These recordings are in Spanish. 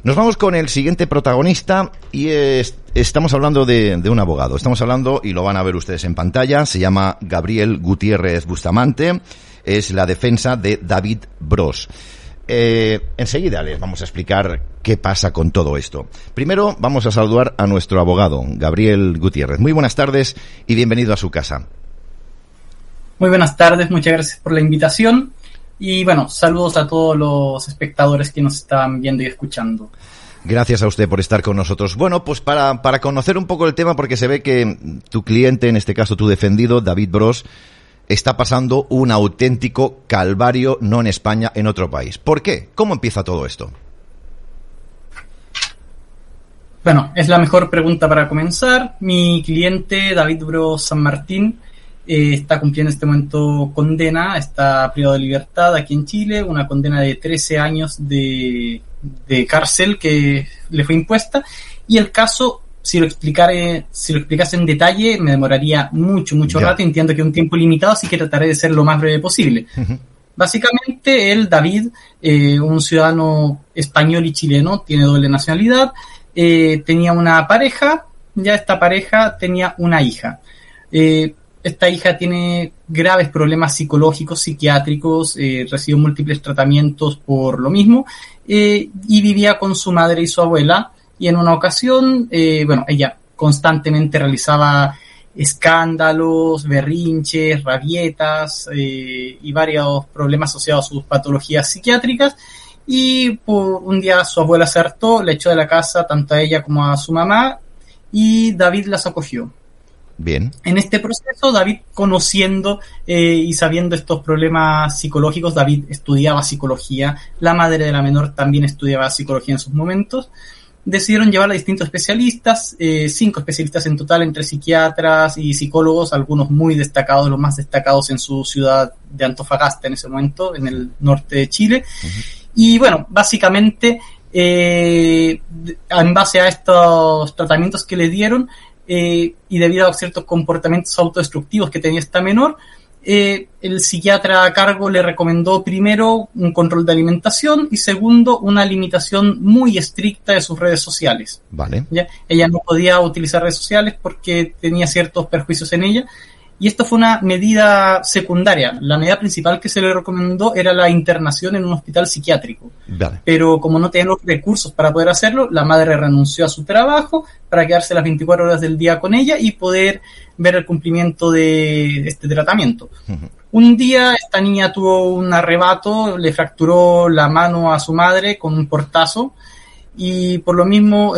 Nos vamos con el siguiente protagonista y estamos hablando de un abogado. Estamos hablando, y lo van a ver ustedes en pantalla, se llama Gabriel Gutiérrez Bustamante, es la defensa de David Bross. Enseguida les vamos a explicar qué pasa con todo esto. Primero vamos a saludar a nuestro abogado, Gabriel Gutiérrez. Muy buenas tardes y bienvenido a su casa. Muy buenas tardes, muchas gracias por la invitación. Y bueno, saludos a todos los espectadores que nos están viendo y escuchando. Gracias a usted por estar con nosotros. Bueno, pues para conocer un poco el tema, porque se ve que tu cliente, en este caso tu defendido, David Bross, está pasando un auténtico calvario, no en España, en otro país. ¿Por qué? ¿Cómo empieza todo esto? Bueno, es la mejor pregunta para comenzar. Mi cliente, David Bross San Martín, está cumpliendo en este momento condena, está privado de libertad aquí en Chile, una condena de 13 años de cárcel que le fue impuesta, y el caso, si lo explicase en detalle, me demoraría mucho rato. Entiendo que es un tiempo limitado, así que trataré de ser lo más breve posible. Uh-huh. Básicamente, David, un ciudadano español y chileno, tiene doble nacionalidad, tenía una pareja, ya esta pareja tenía una hija. Esta hija tiene graves problemas psicológicos, psiquiátricos, recibió múltiples tratamientos por lo mismo, y vivía con su madre y su abuela, y en una ocasión, ella constantemente realizaba escándalos, berrinches, rabietas, y varios problemas asociados a sus patologías psiquiátricas, y por un día su abuela se hartó, la echó de la casa tanto a ella como a su mamá, y David las acogió. Bien. En este proceso, David, conociendo y sabiendo estos problemas psicológicos, David estudiaba psicología, la madre de la menor también estudiaba psicología en sus momentos, decidieron llevarla a distintos especialistas, 5 especialistas en total, entre psiquiatras y psicólogos, algunos muy destacados, los más destacados en su ciudad de Antofagasta en ese momento, en el norte de Chile. Uh-huh. Y bueno, básicamente, en base a estos tratamientos que le dieron, y debido a ciertos comportamientos autodestructivos que tenía esta menor, el psiquiatra a cargo le recomendó primero un control de alimentación y segundo una limitación muy estricta de sus redes sociales. Vale. ¿Ya? Ella no podía utilizar redes sociales porque tenía ciertos perjuicios en ella, y esto fue una medida secundaria. La medida principal que se le recomendó era la internación en un hospital psiquiátrico. Vale. Pero como no tenía los recursos para poder hacerlo, la madre renunció a su trabajo para quedarse las 24 horas del día con ella y poder ver el cumplimiento de este tratamiento. Uh-huh. Un día esta niña tuvo un arrebato, le fracturó la mano a su madre con un portazo, y por lo mismo,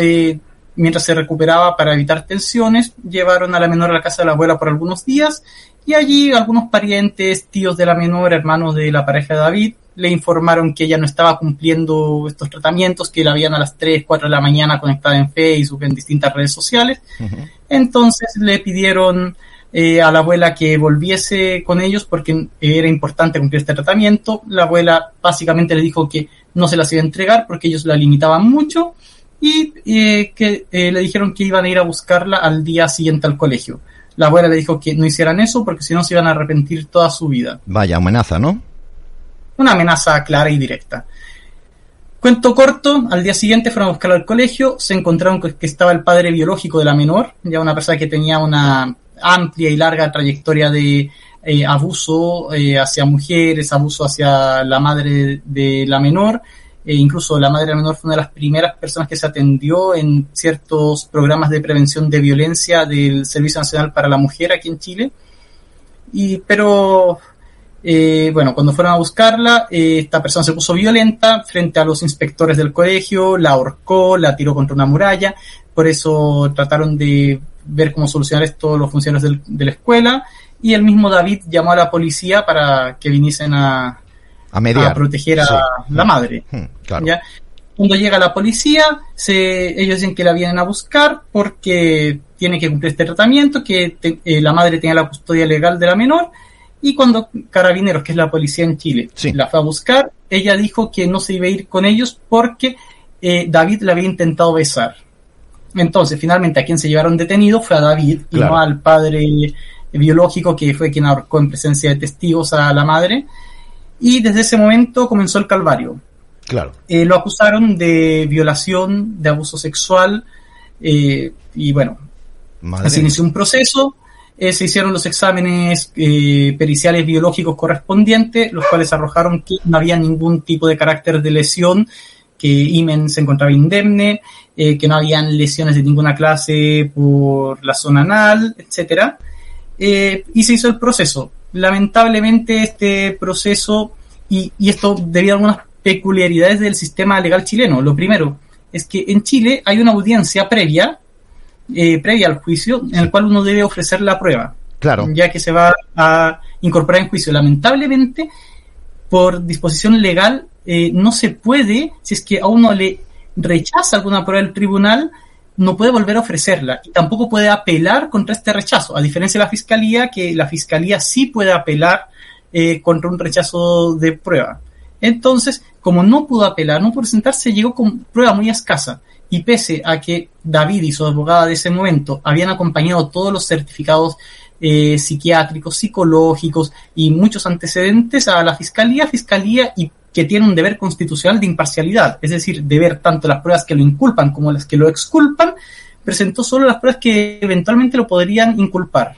mientras se recuperaba, para evitar tensiones, llevaron a la menor a la casa de la abuela por algunos días, y allí algunos parientes, tíos de la menor, hermanos de la pareja de David, le informaron que ella no estaba cumpliendo estos tratamientos, que la veían a las 3, 4 de la mañana conectada en Facebook, en distintas redes sociales. Uh-huh. Entonces le pidieron a la abuela que volviese con ellos porque era importante cumplir este tratamiento. La abuela básicamente le dijo que no se las iba a entregar porque ellos la limitaban mucho, y que le dijeron que iban a ir a buscarla al día siguiente al colegio. La abuela le dijo que no hicieran eso porque si no se iban a arrepentir toda su vida. Vaya amenaza, ¿no? Una amenaza clara y directa. Cuento corto, al día siguiente fueron a buscarla al colegio, se encontraron que estaba el padre biológico de la menor, ya una persona que tenía una amplia y larga trayectoria de abuso hacia mujeres, abuso hacia la madre de la menor. Incluso la madre de la menor fue una de las primeras personas que se atendió en ciertos programas de prevención de violencia del Servicio Nacional para la Mujer aquí en Chile. Pero cuando fueron a buscarla, esta persona se puso violenta frente a los inspectores del colegio, la ahorcó, la tiró contra una muralla. Por eso trataron de ver cómo solucionar esto los funcionarios de la escuela, y el mismo David llamó a la policía para que viniesen a mediar, a proteger a la madre. Claro. ¿Ya? Cuando llega la policía, ellos dicen que la vienen a buscar porque tiene que cumplir este tratamiento, que la madre tenía la custodia legal de la menor, y cuando Carabineros, que es la policía en Chile, la fue a buscar, ella dijo que no se iba a ir con ellos porque David la había intentado besar. Entonces, finalmente, a quien se llevaron detenido fue a David, y no al padre biológico, que fue quien ahorcó en presencia de testigos a la madre. Y desde ese momento comenzó el calvario. Claro. Lo acusaron de violación, de abuso sexual, y bueno, se inició un proceso. Se hicieron los exámenes periciales biológicos correspondientes, los cuales arrojaron que no había ningún tipo de carácter de lesión, que Imen se encontraba indemne, que no habían lesiones de ninguna clase por la zona anal, etcétera, y se hizo el proceso. Lamentablemente este proceso, y esto debido a algunas peculiaridades del sistema legal chileno. Lo primero es que en Chile hay una audiencia previa al juicio, en el cual uno debe ofrecer la prueba, claro, ya que se va a incorporar en juicio. Lamentablemente, por disposición legal, no se puede, si es que a uno le rechaza alguna prueba del tribunal, no puede volver a ofrecerla, y tampoco puede apelar contra este rechazo, a diferencia de la Fiscalía, que la Fiscalía sí puede apelar contra un rechazo de prueba. Entonces, como no pudo apelar, no pudo presentarse, llegó con prueba muy escasa. Y pese a que David y su abogada de ese momento habían acompañado todos los certificados psiquiátricos, psicológicos y muchos antecedentes a la fiscalía y que tiene un deber constitucional de imparcialidad, es decir, de ver tanto las pruebas que lo inculpan como las que lo exculpan, presentó solo las pruebas que eventualmente lo podrían inculpar.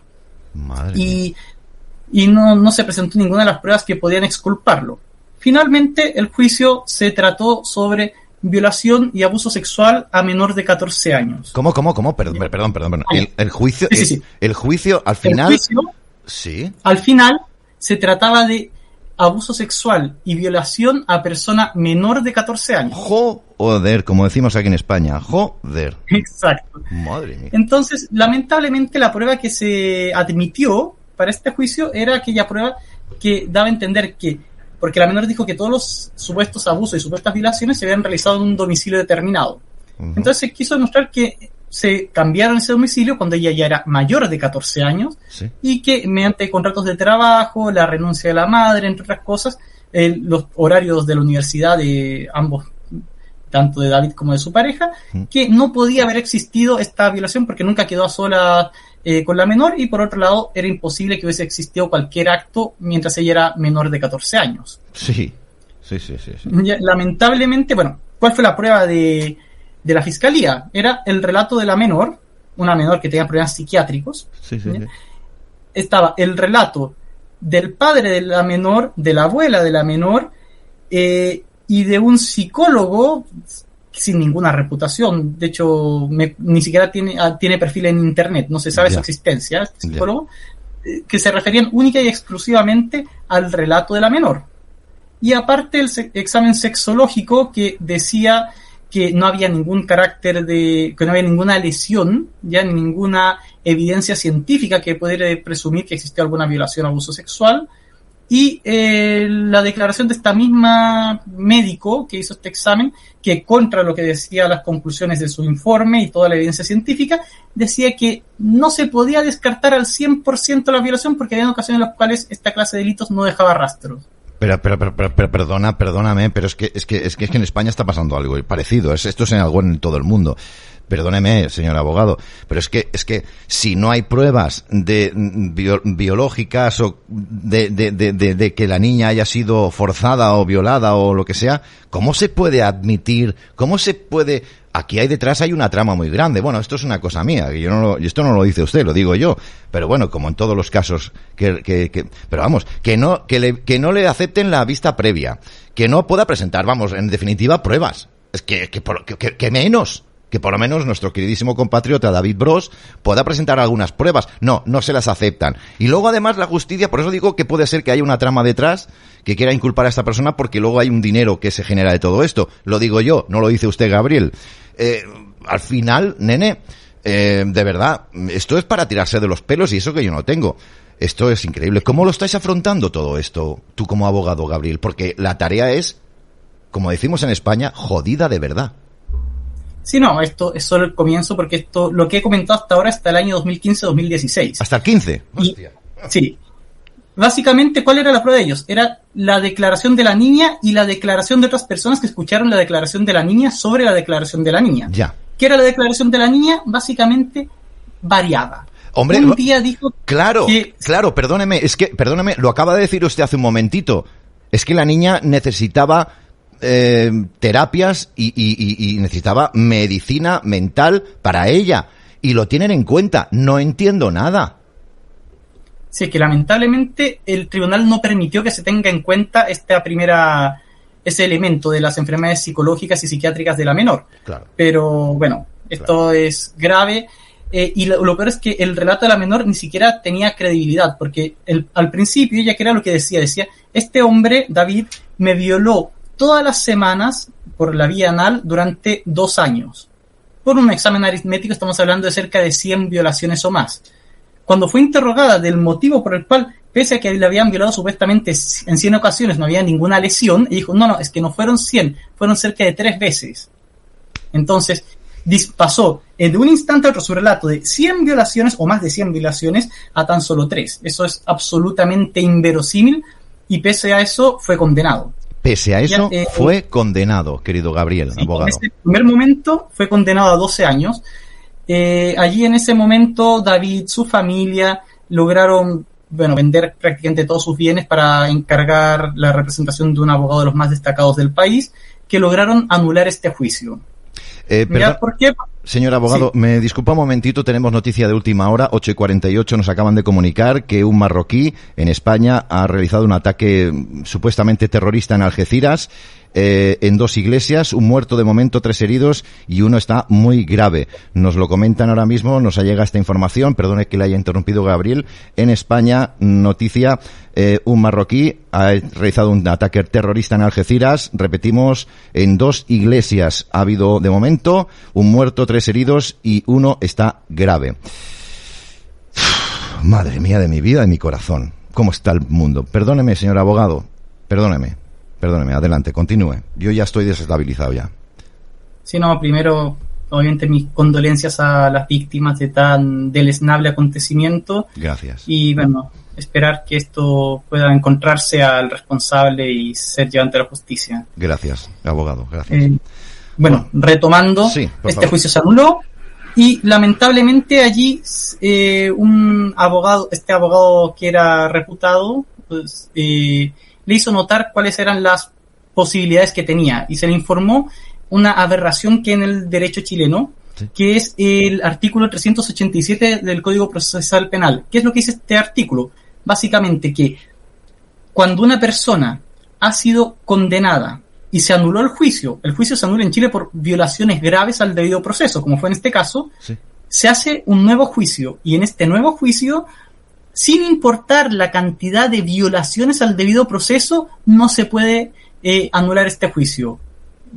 Y no se presentó ninguna de las pruebas que podían exculparlo. Finalmente, el juicio se trató sobre violación y abuso sexual a menor de 14 años. ¿Cómo? Perdón. El juicio, sí. El juicio al final... El juicio, sí. Al final se trataba de abuso sexual y violación a persona menor de 14 años. Joder, como decimos aquí en España. Joder. Exacto. Madre mía. Entonces, lamentablemente, la prueba que se admitió para este juicio era aquella prueba que daba a entender que, porque la menor dijo que todos los supuestos abusos y supuestas violaciones se habían realizado en un domicilio determinado. Uh-huh. Entonces se quiso demostrar que se cambiaron ese domicilio cuando ella ya era mayor de 14 años, ¿sí? Y que mediante contratos de trabajo, la renuncia de la madre, entre otras cosas, los horarios de la universidad de ambos, tanto de David como de su pareja, uh-huh, que no podía haber existido esta violación porque nunca quedó a solas con la menor, y por otro lado era imposible que hubiese existido cualquier acto mientras ella era menor de 14 años. Sí. Lamentablemente, bueno, ¿cuál fue la prueba de la Fiscalía? Era el relato de la menor, una menor que tenía problemas psiquiátricos. Sí. Estaba el relato del padre de la menor, de la abuela de la menor, y de un psicólogo sin ninguna reputación. De hecho, ni siquiera tiene perfil en internet, no se sabe su existencia, este psicólogo, que se referían única y exclusivamente al relato de la menor. Y aparte el examen sexológico que decía que no había ningún que no había ninguna lesión, ya ni ninguna evidencia científica que pudiera presumir que existió alguna violación o abuso sexual. Y la declaración de esta misma médico que hizo este examen, que contra lo que decía las conclusiones de su informe y toda la evidencia científica, decía que no se podía descartar al 100% la violación porque había ocasiones en las cuales esta clase de delitos no dejaba rastros. Pero perdóname, pero es que en España está pasando algo parecido. Esto es algo en todo el mundo. Perdóneme, señor abogado, pero es que si no hay pruebas biológicas o de que la niña haya sido forzada o violada o lo que sea, ¿cómo se puede admitir? Aquí detrás hay una trama muy grande. Bueno, esto es una cosa mía, y esto no lo dice usted, lo digo yo. Pero bueno, como en todos los casos pero vamos, que no le acepten la vista previa, que no pueda presentar, vamos, en definitiva, pruebas. Es que menos. Que por lo menos nuestro queridísimo compatriota David Bros pueda presentar algunas pruebas. No se las aceptan. Y luego además la justicia, por eso digo que puede ser que haya una trama detrás que quiera inculpar a esta persona porque luego hay un dinero que se genera de todo esto. Lo digo yo, no lo dice usted, Gabriel. Al final, nene, de verdad, esto es para tirarse de los pelos y eso que yo no tengo. Esto es increíble. ¿Cómo lo estáis afrontando todo esto, tú como abogado, Gabriel? Porque la tarea es, como decimos en España, jodida de verdad. Sí, no, esto es solo el comienzo porque lo que he comentado hasta ahora hasta el año 2015-2016. ¿Hasta el 15? Hostia. Sí. Básicamente, ¿cuál era la prueba de ellos? Era la declaración de la niña y la declaración de otras personas que escucharon la declaración de la niña sobre la declaración de la niña. Ya. ¿Qué era la declaración de la niña? Básicamente, variada. Hombre, un día dijo claro, perdóneme, lo acaba de decir usted hace un momentito. Es que la niña necesitaba terapias y necesitaba medicina mental para ella. Y lo tienen en cuenta. No entiendo nada. Sí, que lamentablemente el tribunal no permitió que se tenga en cuenta ese elemento de las enfermedades psicológicas y psiquiátricas de la menor. Claro. Pero bueno, esto es grave. Y lo peor es que el relato de la menor ni siquiera tenía credibilidad, porque al principio ella, que era lo que decía, este hombre, David, me violó todas las semanas por la vía anal durante 2 años. Por un examen aritmético estamos hablando de cerca de 100 violaciones o más. Cuando fue interrogada del motivo por el cual, pese a que le habían violado supuestamente en 100 ocasiones, no había ninguna lesión, ella dijo, no, es que no fueron 100, fueron cerca de 3 veces. Entonces, pasó de un instante a otro su relato de 100 violaciones o más de 100 violaciones a tan solo 3. Eso es absolutamente inverosímil y pese a eso fue condenado. Pese a eso fue condenado, querido Gabriel, sí, abogado. En ese primer momento fue condenado a 12 años. Allí en ese momento David, su familia, lograron vender prácticamente todos sus bienes para encargar la representación de un abogado de los más destacados del país, que lograron anular este juicio. ¿Por qué? Señor abogado, sí. Me disculpa un momentito, tenemos noticia de última hora, 8:48, nos acaban de comunicar que un marroquí en España ha realizado un ataque supuestamente terrorista en Algeciras, en 2 iglesias, un muerto de momento, 3 heridos y uno está muy grave. Nos lo comentan ahora mismo, nos ha llegado esta información, perdone que le haya interrumpido Gabriel, en España, noticia, un marroquí ha realizado un ataque terrorista en Algeciras, repetimos, en 2 iglesias ha habido de momento un muerto, 3 heridos y uno está grave. Madre mía de mi vida, de mi corazón, ¿cómo está el mundo? Perdóneme, señor abogado, perdóneme, adelante, continúe. Yo ya estoy desestabilizado ya. Sí, no, primero, obviamente mis condolencias a las víctimas de tan deleznable acontecimiento. Gracias. Y bueno, esperar que esto pueda encontrarse al responsable y ser llevado ante la justicia. Gracias, abogado, gracias. Retomando, sí, este juicio se anuló y lamentablemente allí este abogado que era reputado, pues le hizo notar cuáles eran las posibilidades que tenía y se le informó una aberración que en el derecho chileno, sí, que es el artículo 387 del Código Procesal Penal. ¿Qué es lo que dice este artículo? Básicamente que cuando una persona ha sido condenada y se anuló el juicio se anula en Chile por violaciones graves al debido proceso, como fue en este caso, sí, se hace un nuevo juicio y en este nuevo juicio, sin importar la cantidad de violaciones al debido proceso, no se puede anular este juicio.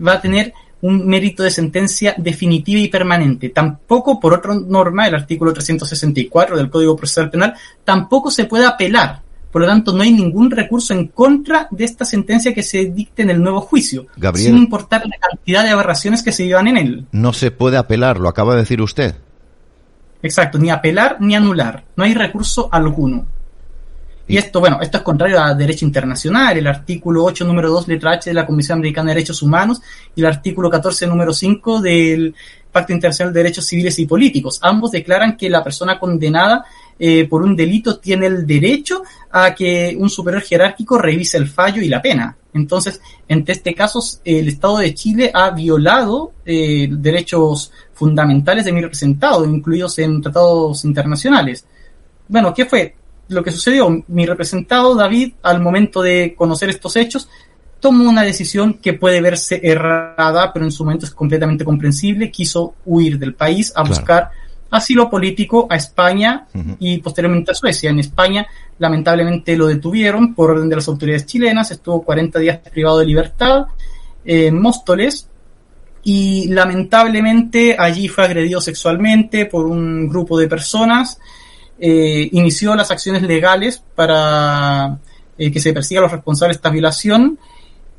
Va a tener un mérito de sentencia definitiva y permanente. Tampoco, por otra norma, el artículo 364 del Código Procesal Penal, tampoco se puede apelar. Por lo tanto, no hay ningún recurso en contra de esta sentencia que se dicte en el nuevo juicio, Gabriel, sin importar la cantidad de aberraciones que se llevan en él. No se puede apelar, lo acaba de decir usted. Exacto, ni apelar ni anular. No hay recurso alguno. Y esto es contrario a derecho internacional, el artículo 8, número 2, letra H de la Comisión Americana de Derechos Humanos y el artículo 14, número 5 del Pacto Internacional de Derechos Civiles y Políticos. Ambos declaran que la persona condenada por un delito tiene el derecho a que un superior jerárquico revise el fallo y la pena. Entonces, en este caso, el Estado de Chile ha violado derechos fundamentales de mi representado, incluidos en tratados internacionales. Bueno, ¿qué fue lo que sucedió? Mi representado, David, al momento de conocer estos hechos, tomó una decisión que puede verse errada, pero en su momento es completamente comprensible. Quiso huir del país a buscar asilo político a España y posteriormente a Suecia. En España, lamentablemente, lo detuvieron por orden de las autoridades chilenas. Estuvo 40 días privado de libertad en Móstoles y lamentablemente allí fue agredido sexualmente por un grupo de personas. Inició las acciones legales para que se persiga a los responsables de esta violación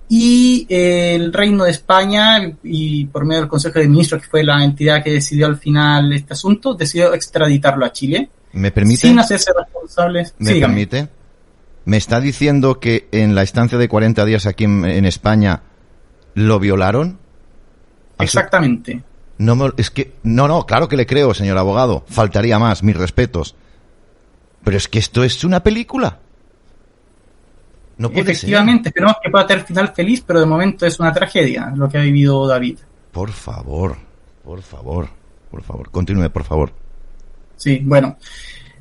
y el Reino de España, y por medio del Consejo de Ministros, que fue la entidad que decidió al final este asunto, decidió extraditarlo a Chile. ¿Me permite? Sin hacerse responsables. ¿Me permite? ¿Me está diciendo que en la estancia de 40 días aquí en España lo violaron? Exactamente. No, claro que le creo, señor abogado. Faltaría más, mis respetos. Pero es que esto es una película. No puede Efectivamente, esperamos que pueda tener final feliz, pero de momento es una tragedia lo que ha vivido David. Por favor, continúe, por favor. Sí, bueno,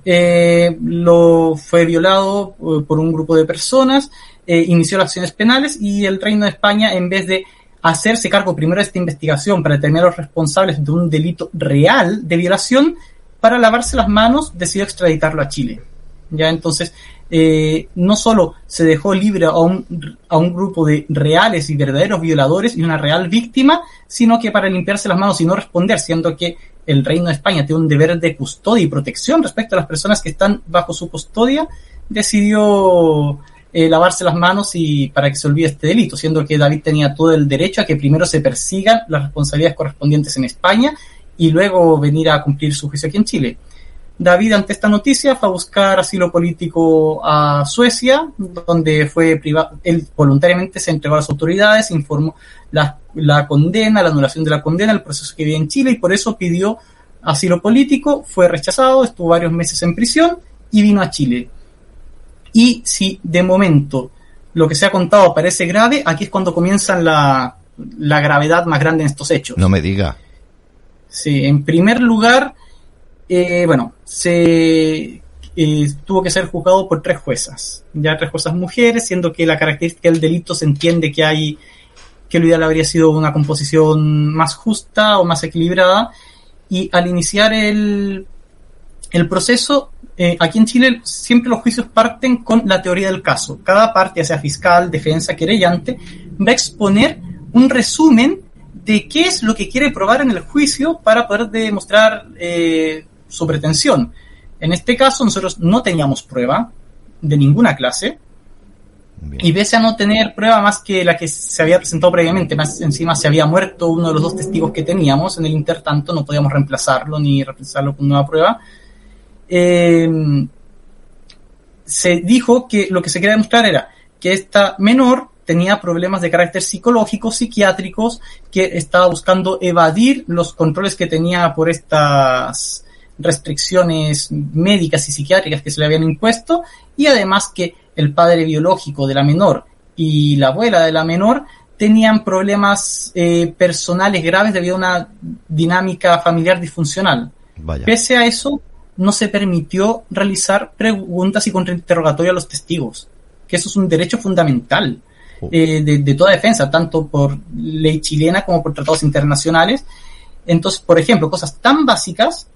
lo fue violado por un grupo de personas, inició las acciones penales y el Reino de España, en vez de hacerse cargo primero de esta investigación para determinar a los responsables de un delito real de violación, para lavarse las manos decidió extraditarlo a Chile. Ya entonces, no solo se dejó libre a un grupo de reales y verdaderos violadores y una real víctima, sino que para limpiarse las manos y no responder, siendo que el Reino de España tiene un deber de custodia y protección respecto a las personas que están bajo su custodia, decidió lavarse las manos y para que se olvide este delito, siendo que David tenía todo el derecho a que primero se persigan las responsabilidades correspondientes en España y luego venir a cumplir su juicio aquí en Chile. David, ante esta noticia, fue a buscar asilo político a Suecia, donde fue él voluntariamente se entregó a las autoridades, informó la condena, la anulación de la condena, el proceso que vivía en Chile, y por eso pidió asilo político, fue rechazado, estuvo varios meses en prisión y vino a Chile. Y si de momento lo que se ha contado parece grave, aquí es cuando comienzan la gravedad más grande en estos hechos. No me diga. Sí, en primer lugar, tuvo que ser juzgado por 3 juezas, ya 3 juezas mujeres, siendo que la característica del delito se entiende que lo ideal habría sido una composición más justa o más equilibrada, y al iniciar el proceso, aquí en Chile siempre los juicios parten con la teoría del caso. Cada parte, ya sea fiscal, defensa, querellante, va a exponer un resumen de qué es lo que quiere probar en el juicio para poder demostrar su pretensión. En este caso nosotros no teníamos prueba de ninguna clase. Bien. Y pese a no tener prueba más que la que se había presentado previamente, más encima se había muerto uno de los 2 testigos que teníamos, en el intertanto no podíamos reemplazarlo ni reemplazarlo con nueva prueba. Se dijo que lo que se quería demostrar era que esta menor tenía problemas de carácter psicológico, psiquiátricos, que estaba buscando evadir los controles que tenía por estas restricciones médicas y psiquiátricas que se le habían impuesto, y además que el padre biológico de la menor y la abuela de la menor tenían problemas personales graves debido a una dinámica familiar disfuncional. Vaya. Pese a eso, no se permitió realizar preguntas y contrainterrogatorio a los testigos, que eso es un derecho fundamental de toda defensa, tanto por ley chilena como por tratados internacionales. Entonces, por ejemplo, cosas tan básicas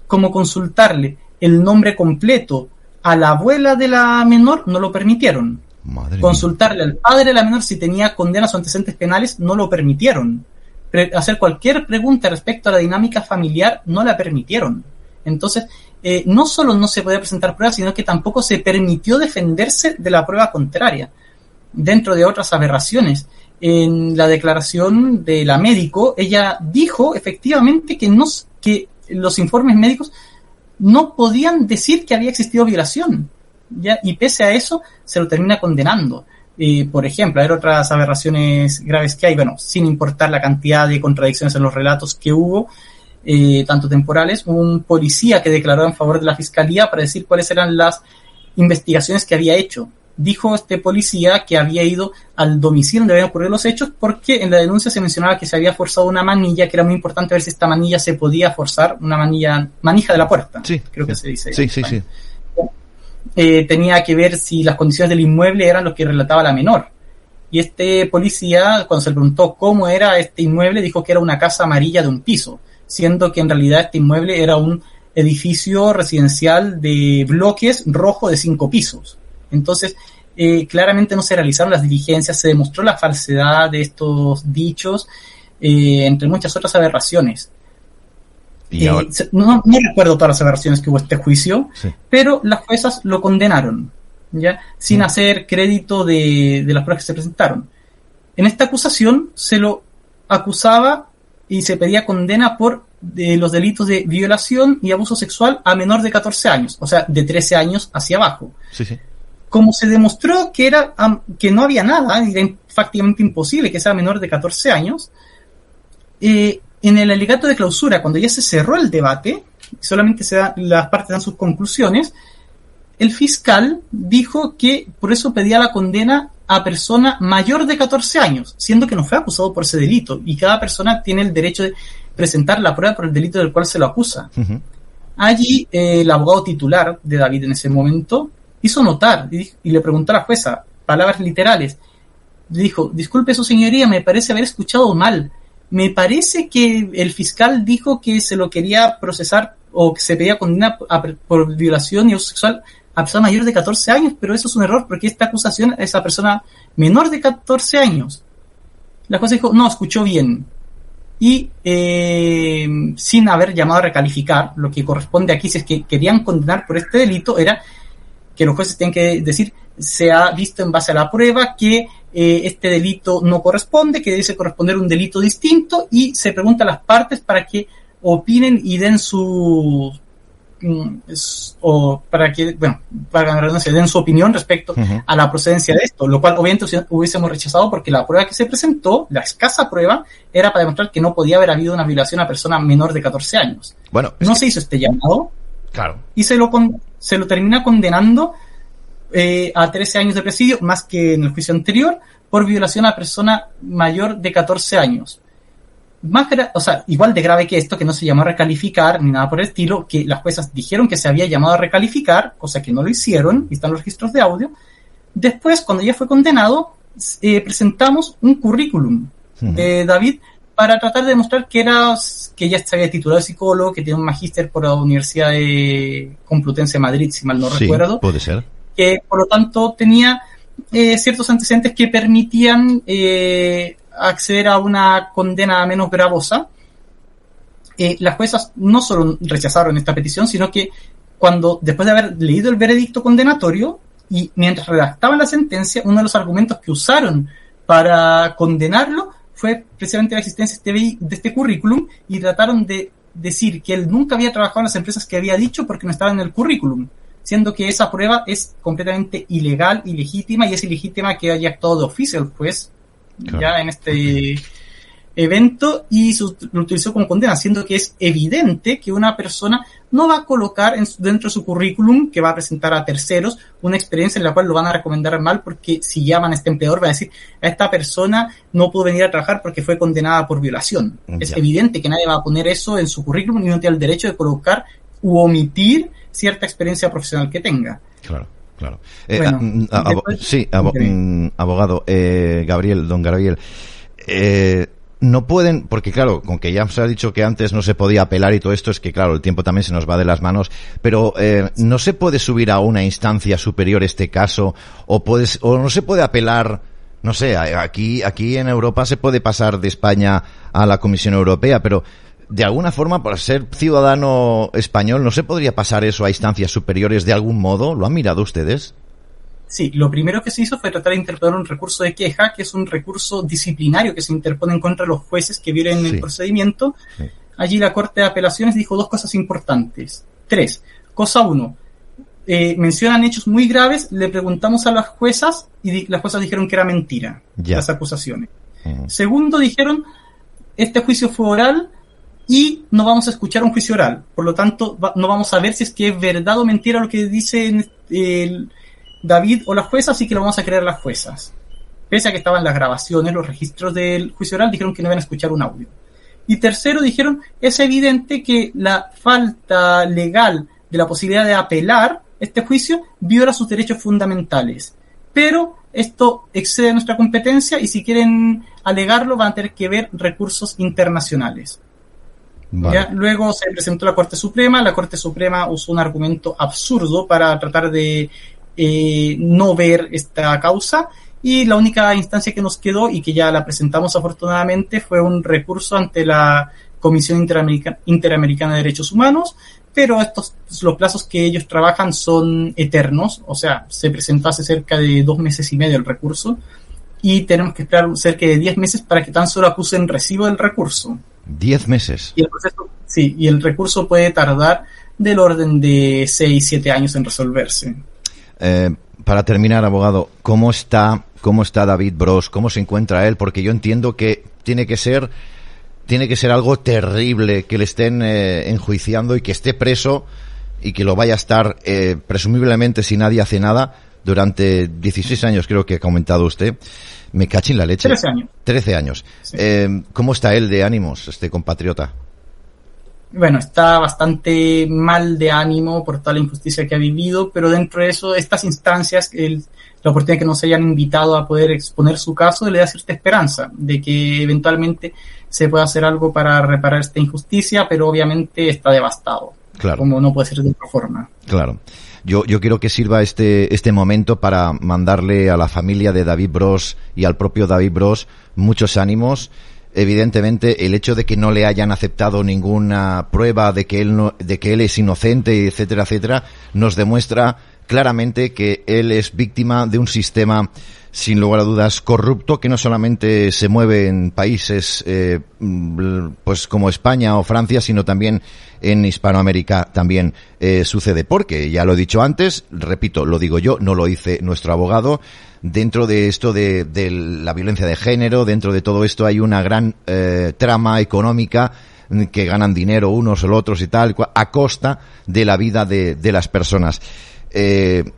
como consultarle el nombre completo a la abuela de la menor no lo permitieron. Madre consultarle al padre de la menor si tenía condenas o antecedentes penales no lo permitieron. Hacer cualquier pregunta respecto a la dinámica familiar no la permitieron. Entonces, no solo no se podía presentar pruebas, sino que tampoco se permitió defenderse de la prueba contraria. Dentro de otras aberraciones, en la declaración de la médico, ella dijo efectivamente que los informes médicos no podían decir que había existido violación, ¿ya? Y pese a eso se lo termina condenando. Por ejemplo, hay otras aberraciones graves que hay, sin importar la cantidad de contradicciones en los relatos que hubo, tanto temporales, un policía que declaró en favor de la fiscalía para decir cuáles eran las investigaciones que había hecho. Dijo este policía que había ido al domicilio donde habían ocurrido los hechos porque en la denuncia se mencionaba que se había forzado una manilla, que era muy importante ver si esta manilla se podía forzar, una manija de la puerta, sí, creo que se dice. Sí. Tenía que ver si las condiciones del inmueble eran lo que relataba la menor. Y este policía, cuando se le preguntó cómo era este inmueble, dijo que era una casa amarilla de un piso, siendo que en realidad este inmueble era un edificio residencial de bloques rojo de 5 pisos. Entonces, claramente no se realizaron las diligencias, se demostró la falsedad de estos dichos, entre muchas otras aberraciones. No recuerdo todas las aberraciones que hubo en este juicio, sí, pero las juezas lo condenaron, ¿ya? Sin hacer crédito de las pruebas que se presentaron. En esta acusación se lo acusaba y se pedía condena por los delitos de violación y abuso sexual a menor de 14 años, o sea, de 13 años hacia abajo. Sí. Como se demostró que no había nada, era prácticamente imposible que sea menor de 14 años, en el alegato de clausura, cuando ya se cerró el debate, solamente las partes dan sus conclusiones, el fiscal dijo que por eso pedía la condena a persona mayor de 14 años, siendo que no fue acusado por ese delito, y cada persona tiene el derecho de presentar la prueba por el delito del cual se lo acusa. Uh-huh. Allí el abogado titular de David en ese momento hizo notar y le preguntó a la jueza, palabras literales, le dijo: disculpe su señoría, me parece haber escuchado mal. Me parece que el fiscal dijo que se lo quería procesar o que se pedía condena por violación y abuso sexual a persona mayor de 14 años, pero eso es un error porque esta acusación es a persona menor de 14 años. La jueza dijo: no, escuchó bien. Y sin haber llamado a recalificar, lo que corresponde aquí, si es que querían condenar por este delito, era que los jueces tienen que decir: se ha visto en base a la prueba que este delito no corresponde, que debe corresponder un delito distinto, y se pregunta a las partes para que opinen y den su para la redundancia, den su opinión respecto a la procedencia de esto, lo cual obviamente hubiésemos rechazado porque la prueba que se presentó, la escasa prueba, era para demostrar que no podía haber habido una violación a persona menor de 14 años. Bueno, no se hizo este llamado, claro, y se lo termina condenando a 13 años de presidio, más que en el juicio anterior, por violación a persona mayor de 14 años. Igual de grave que esto, que no se llamó a recalificar ni nada por el estilo, que las juezas dijeron que se había llamado a recalificar, cosa que no lo hicieron, y están los registros de audio. Después, cuando ya fue condenado, presentamos un currículum de David para tratar de demostrar que ya se había titulado de psicólogo, que tiene un magíster por la Universidad de Complutense de Madrid, si mal no recuerdo. Puede ser. Que por lo tanto tenía ciertos antecedentes que permitían acceder a una condena menos gravosa. Las juezas no solo rechazaron esta petición, sino que después de haber leído el veredicto condenatorio y mientras redactaban la sentencia, uno de los argumentos que usaron para condenarlo fue precisamente la existencia de este currículum, y trataron de decir que él nunca había trabajado en las empresas que había dicho porque no estaba en el currículum, siendo que esa prueba es completamente ilegal, ilegítima, y es ilegítima que haya actuado de oficio el juez, claro, ya en este evento, y lo utilizó como condena, siendo que es evidente que una persona no va a colocar dentro de su currículum, que va a presentar a terceros, una experiencia en la cual lo van a recomendar mal, porque si llaman a este empleador va a decir: a esta persona no pudo venir a trabajar porque fue condenada por violación. Ya. Es evidente que nadie va a poner eso en su currículum y no tiene el derecho de colocar u omitir cierta experiencia profesional que tenga. Claro. Claro. Abogado, don Gabriel, no pueden, porque claro, con que ya se ha dicho que antes no se podía apelar y todo esto, es que claro, el tiempo también se nos va de las manos, pero no se puede subir a una instancia superior este caso, o no se puede apelar, no sé, aquí en Europa se puede pasar de España a la Comisión Europea, pero de alguna forma, por ser ciudadano español, ¿no se podría pasar eso a instancias superiores de algún modo? ¿Lo han mirado ustedes? Sí, lo primero que se hizo fue tratar de interponer un recurso de queja, que es un recurso disciplinario que se interpone en contra de los jueces que violen el procedimiento. Sí. Allí la Corte de Apelaciones dijo 2 cosas importantes. 3. Cosa 1. Mencionan hechos muy graves, le preguntamos a las juezas y las juezas dijeron que era mentira las acusaciones. Segundo, dijeron: este juicio fue oral y no vamos a escuchar un juicio oral, por lo tanto no vamos a ver si es que es verdad o mentira lo que dicen David o las juezas, así que lo vamos a creer las juezas. Pese a que estaban las grabaciones, los registros del juicio oral, dijeron que no iban a escuchar un audio. Y tercero, dijeron: es evidente que la falta legal de la posibilidad de apelar este juicio viola sus derechos fundamentales, pero esto excede nuestra competencia y si quieren alegarlo van a tener que ver recursos internacionales. Vale. ¿Ya? Luego se presentó la Corte Suprema usó un argumento absurdo para tratar de no ver esta causa, y la única instancia que nos quedó, y que ya la presentamos afortunadamente, fue un recurso ante la Comisión Interamericana de Derechos Humanos, pero los plazos que ellos trabajan son eternos, o sea, se presentó hace cerca de 2 meses y medio el recurso, y tenemos que esperar cerca de 10 meses para que tan solo acusen recibo del recurso. 10 meses. Y el recurso puede tardar del orden de 6-7 años en resolverse. Para terminar, abogado, ¿cómo está David Bros? ¿Cómo se encuentra él? Porque yo entiendo que tiene que ser algo terrible que le estén enjuiciando y que esté preso y que lo vaya a estar, presumiblemente, si nadie hace nada, durante 16 años, creo que ha comentado usted. Me cachín la leche. 13 años. 13 años. Sí. ¿Cómo está él de ánimos, este compatriota? Bueno, está bastante mal de ánimo por toda la injusticia que ha vivido, pero dentro de eso, estas instancias, la oportunidad de que nos hayan invitado a poder exponer su caso, le da cierta esperanza de que eventualmente se pueda hacer algo para reparar esta injusticia, pero obviamente está devastado. Claro. Como no puede ser de otra forma. Claro. Yo quiero que sirva este momento para mandarle a la familia de David Bros y al propio David Bros muchos ánimos. Evidentemente, el hecho de que no le hayan aceptado ninguna prueba de que él es inocente, etcétera, etcétera, nos demuestra claramente que él es víctima de un sistema, sin lugar a dudas, corrupto, que no solamente se mueve en países pues como España o Francia, sino también en Hispanoamérica también sucede. Porque, ya lo he dicho antes, repito, lo digo yo, no lo dice nuestro abogado, dentro de esto de la violencia de género, dentro de todo esto hay una gran trama económica que ganan dinero unos o otros y tal, a costa de la vida de las personas.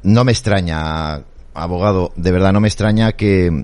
No me extraña, abogado, de verdad no me extraña que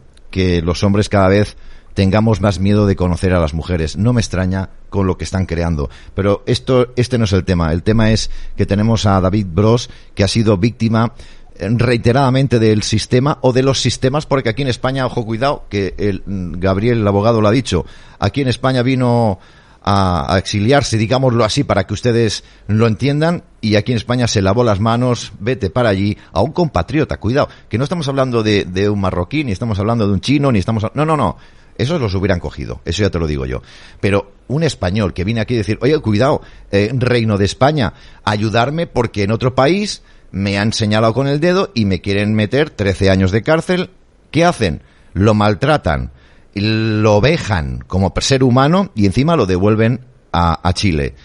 los hombres cada vez tengamos más miedo de conocer a las mujeres. No me extraña con lo que están creando. Pero este no es el tema. El tema es que tenemos a David Bros, que ha sido víctima reiteradamente del sistema o de los sistemas, porque aquí en España, ojo, cuidado, que Gabriel, el abogado, lo ha dicho, aquí en España vino a exiliarse, digámoslo así, para que ustedes lo entiendan, y aquí en España se lavó las manos, vete para allí, a un compatriota, cuidado, que no estamos hablando de un marroquí, ni estamos hablando de un chino, ni estamos... No, esos los hubieran cogido, eso ya te lo digo yo, pero un español que viene aquí a decir, oye, cuidado, Reino de España, ayudarme porque en otro país me han señalado con el dedo y me quieren meter 13 años de cárcel. ¿Qué hacen? Lo maltratan, lo vejan como ser humano y encima lo devuelven a Chile.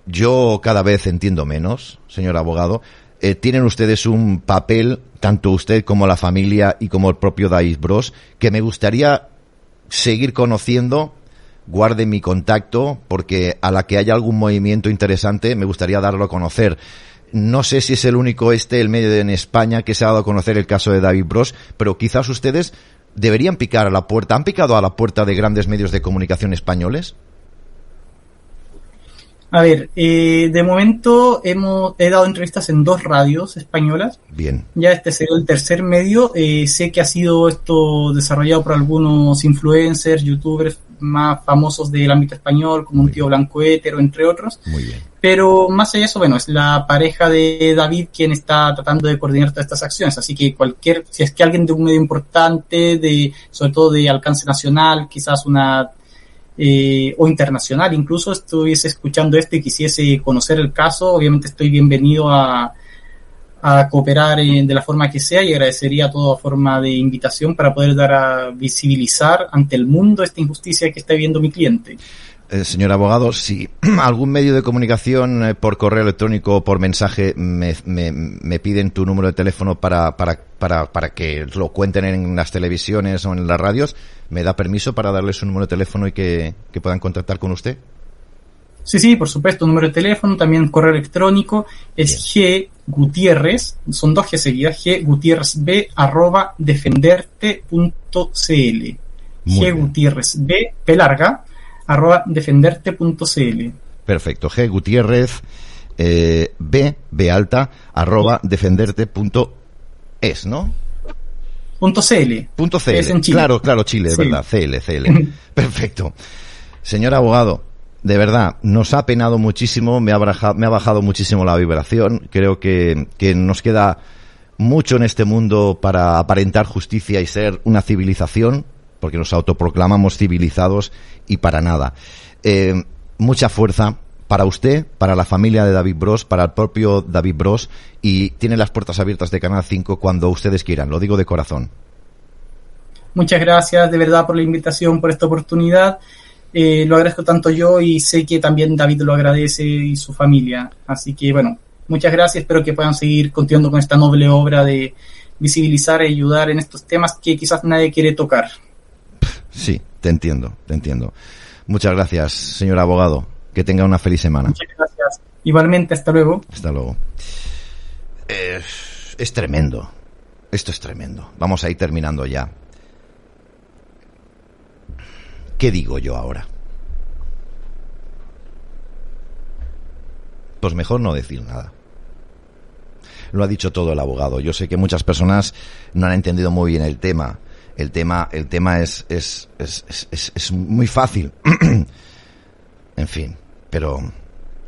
Yo cada vez entiendo menos, señor abogado. Tienen ustedes un papel, tanto usted como la familia y como el propio David Bros, que me gustaría seguir conociendo. Guarde mi contacto, porque a la que haya algún movimiento interesante me gustaría darlo a conocer. No sé si es el único el medio en España que se ha dado a conocer el caso de David Bros, pero quizás ustedes deberían picar a la puerta. ¿Han picado a la puerta de grandes medios de comunicación españoles? A ver, de momento he dado entrevistas en 2 radios españolas. Bien. Ya este sería el tercer medio. Sé que ha sido esto desarrollado por algunos influencers, youtubers más famosos del ámbito español, como un tío blanco hétero, entre otros. Muy bien. Pero más allá de eso, bueno, es la pareja de David quien está tratando de coordinar todas estas acciones. Así que si es que alguien de un medio importante, sobre todo de alcance nacional, quizás o internacional, incluso estuviese escuchando esto y quisiese conocer el caso, obviamente estoy bienvenido a cooperar de la forma que sea, y agradecería toda forma de invitación para poder dar a visibilizar ante el mundo esta injusticia que está viviendo mi cliente. Señor abogado, si algún medio de comunicación por correo electrónico o por mensaje me piden tu número de teléfono para que lo cuenten en las televisiones o en las radios, ¿me da permiso para darles un número de teléfono y que puedan contactar con usted? Sí, por supuesto, número de teléfono, también correo electrónico, es ggutierrez, son 2 G seguidas, ggutierrezb@defenderte.cl, ggutierrezb, P larga, @defenderte.cl. Perfecto, Gutierrez B alta @defenderte.es, ¿no? .cl. .cl. Es en Chile. Claro, Chile, es sí. verdad, CL. Perfecto. Señor abogado, de verdad, nos ha penado muchísimo, me ha bajado muchísimo la vibración. Creo que nos queda mucho en este mundo para aparentar justicia y ser una civilización, porque nos autoproclamamos civilizados y para nada. Mucha fuerza para usted, para la familia de David Bros, para el propio David Bros, y tienen las puertas abiertas de Canal 5 cuando ustedes quieran, lo digo de corazón. Muchas gracias de verdad por la invitación, por esta oportunidad. Lo agradezco tanto yo y sé que también David lo agradece y su familia. Así que bueno, muchas gracias, espero que puedan seguir continuando con esta noble obra de visibilizar y ayudar en estos temas que quizás nadie quiere tocar. Sí, te entiendo. Muchas gracias, señor abogado. Que tenga una feliz semana. Muchas gracias. Igualmente, hasta luego. Hasta luego. Es tremendo. Esto es tremendo. Vamos a ir terminando ya. ¿Qué digo yo ahora? Pues mejor no decir nada. Lo ha dicho todo el abogado. Yo sé que muchas personas no han entendido muy bien el tema. El tema es muy fácil. En fin, pero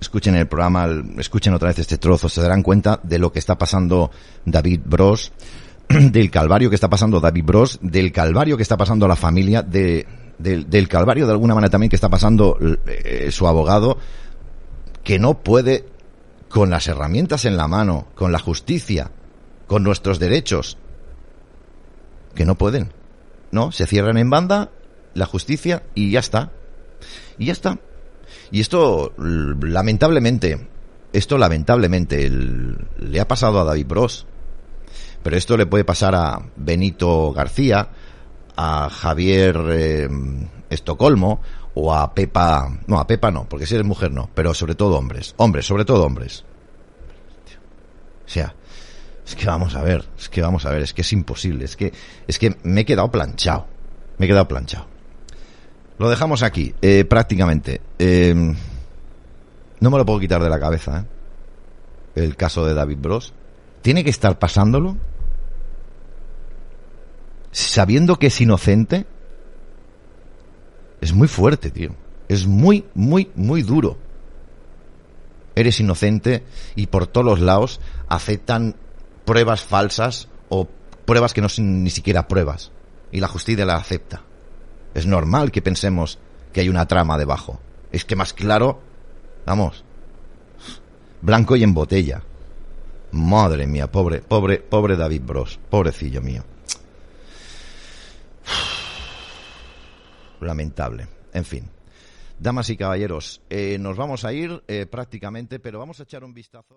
escuchen el programa, escuchen otra vez este trozo, se darán cuenta de lo que está pasando David Bross, del calvario que está pasando David Bross, del calvario que está pasando la familia, del calvario de alguna manera también que está pasando su abogado, que no puede, con las herramientas en la mano, con la justicia, con nuestros derechos, que no pueden, ¿no? Se cierran en banda, la justicia, y ya está. Y ya está. Y esto, lamentablemente, le ha pasado a David Bross. Pero esto le puede pasar a Benito García, a Javier Estocolmo, o a Pepa... No, a Pepa no, porque si eres mujer no, pero sobre todo hombres. Hombres, sobre todo hombres. O sea, es que vamos a ver, es que es imposible, es que me he quedado planchado. Lo dejamos aquí, prácticamente. No me lo puedo quitar de la cabeza, el caso de David Bross. Tiene que estar pasándolo sabiendo que es inocente. Es muy fuerte, tío. Es muy, muy, muy duro. Eres inocente y por todos los lados aceptan pruebas falsas o pruebas que no son ni siquiera pruebas. Y la justicia la acepta. Es normal que pensemos que hay una trama debajo. Es que más claro, vamos, blanco y en botella. Madre mía, pobre David Bross, pobrecillo mío. Lamentable. En fin, damas y caballeros, nos vamos a ir prácticamente, pero vamos a echar un vistazo.